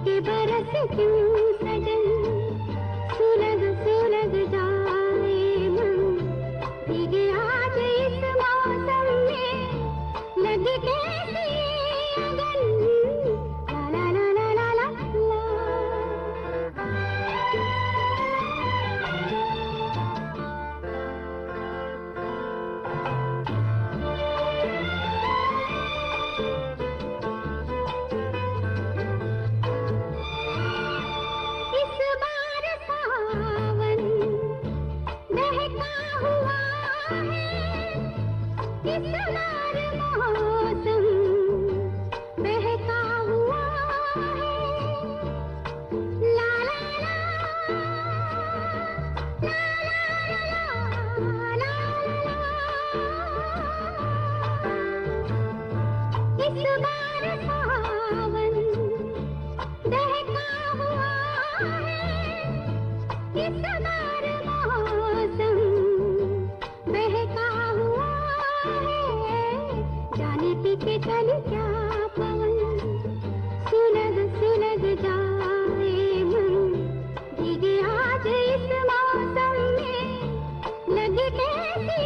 के बरस क्यों सजन सुलग सुलग जाए मन, भीगे आज इस मौसम में लगे कैसी अगन, ला ला ला ला ला ला। इस बार मौसम बहका हुआ है, ला ला ला ला ला ला ला। इस बार सावन बहका हुआ है, इस बार मौसम बहका हुआ है, जाने पीछे चल क्या पवन सुलग सुलग जाए मन, भीगे आज इस मौसम में लगे कैसी